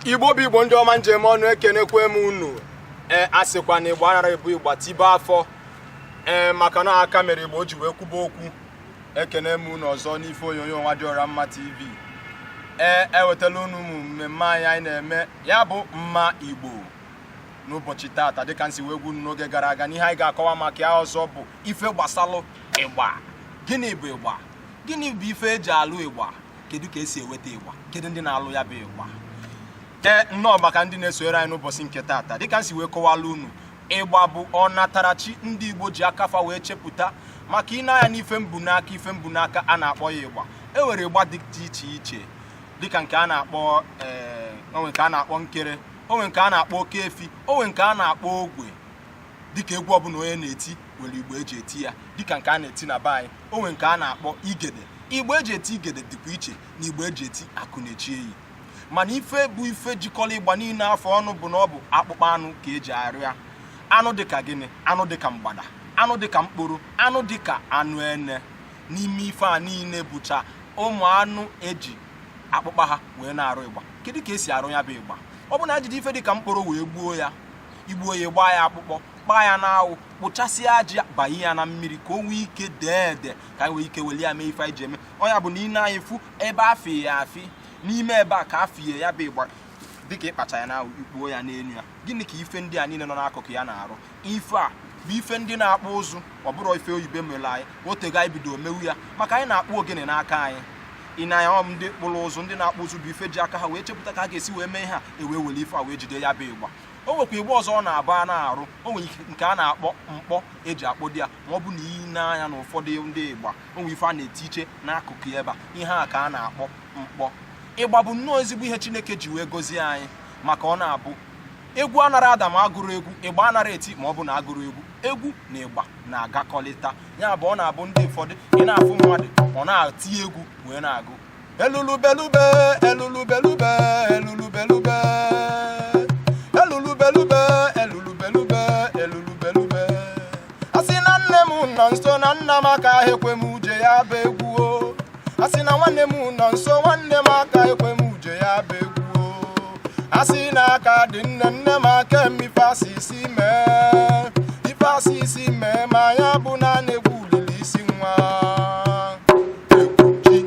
Igbo bụ Igbo ndị ọma njem ọnụ ekenekwe m unu asịkwa na Igbo anara ebu Igbo tibe afọ maka na aka mere Igbo ji wee kwuba okwu ekene m unu ọzọ n'ife onyonyo Nwadịọra Mma TV ewetala unu mmemme anyị na-eme ya bụ mma Igbo n'ụbọchị taata dịka nsi wee gwu n'oge gara aga n'ihe anyị ga-akọwa maka ya ọzọ bụ ife gbasalụ ịgba. Gịnị bụ ịgba? Gịnị bụ ife eji alụ ịgba? Kedu ka esi eweta ịgba? Kedu ndị na-alụ ya bụ ịgba? Nnọọ maka ndị na-esonyere anyị n'ụbọchị nke taata dịka nsi wee kọwala unu, ịgba bụ ọnatarachi ndị Igbo ji akafa wee chepụta maka ị na-anya n'ife mbunaka ife mbunaka a na-akpọ ya ịgba. E nwere ịgba dị iche iche dịka nke a na-akpọ onwe nke a na-akpọ nkere, onwe nke a na-akpọ oke efi, onwe nke a na-akpọ ogwe. Dịka egwu ọbụla onye na-eti nwere igbo eji eti ya, dịka nke a na-eti na be anyị onwe nke a na-akpọ igede. Igbo eji eti igede dịkwa iche na igbo eji eti akụ na-echi eyi. Mana ife bụ ife jikọrọ ịgba niile afọ ọnụ bụ na ọ bụ akpụkpọ anụ ka eji arụ ya. Anụ dịka gịnị? Anụ dịka mgbada, anụ dịka mkpụrụ, anụ dịka anụ ene. N'ime ife a niile bụcha ụmụ anụ eji akpụkpa ha wee na-arụ ịgba. Kedu ka esi arụ ya bụ ịgba? Ọ bụ na ejide ife dịka mkpụrụ wee gbuo ya, igbuo ya, gbaa ya akpụkpọ, kpaa ya n'anwụ, kpụchasịa aja, banye ya na mmiri ka o nwee ike dee ede, ka anyị nwee ike weli ya mee ife anyị ji eme. Ọ ya bụ na ị na-anyị fụ ebe afị ya afị, n'ime ebe a ka afị ya bụ ịgba dịka ịkpacha ya n'anwụ, ikpuo ya n'elu ya. Gịnị ka ife ndị a niile nọ n'akụkụ ya na-arụ? Ife a bụ ife ndị na-akpụ ụzụ, ọ bụrụ ife oyibo mere anyị otego anyị bido mewu ya, maka anyị na-akpụ ogene n'aka anyị. Ị na-anya ndị kpụrụ ụzụ, ndị na-akpụ ụzụ bụ ife ji aka ha wee chepụta ka ha ga-esi wee mee ha ewee were ife a wee jide ya bụ ịgba. O nwekwa igbo ọzọ ọ na-abụ a na-arụ, o nwere nke a na-akpọ mkpọ eji akpọ di ya, ma ọ bụ na ị na-anya na ụfọdụ ndị ịgba o nwere ife a na-eti iche n'akụkụ ebe a, ihe a ka a na-akpọ mkpọ. Ịgba bụ nnọọ ezigbo ihe Chineke ji wee gọzie anyị, maka ọ na-abụ egwu anara ada ma agụrụ egwu, ịgba anara eti ma ọ bụ na agụrụ egwu. Egwu na ịgba na-agakọlịta, ya bụ ọ na-abụ ndị ụfọdụ ị na-afụ mmadụ ọ na-ati egwu wee na-agụ elulubelube elulubelube elulubelube elulubelube elulubelube elulubelube. Asị na nne m nọ nso na nna m aka ekwe m uje ya bụ egwu o. Asị na nwanne m nọ nso nwanne m aka ekwe m uje ya bụ egwu o. Asị na aka dị nne m aka eme ife asịsị mee, ife asịsị mee, ma ya bụ na na-egwu ulili isi nwa egwu ji.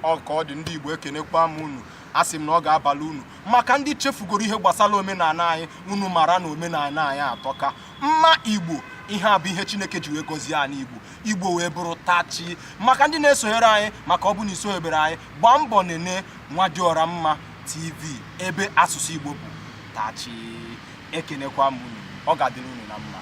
Ọ ka ọ dị ndị Igbo ekenekwa m unu, asị m na ọ ga-abalị unu. Maka ndị chefugoro ihe gbasara omenala anyị, unu mara na omenala anyị atọka. Mma Igbo, ihe a bụ ihe Chineke ji wee gọzie anyị Igbo wee bụrụ tachi. Maka ndị na-esonyere anyị, maka ọ bụ na isonyebere anyị, gbaa mbọ nene Nwadịọra Mma TV ebe asụsụ Igbo bụ tachi. Ekenekwa m unu, ọ ga-adịrị unu na mma.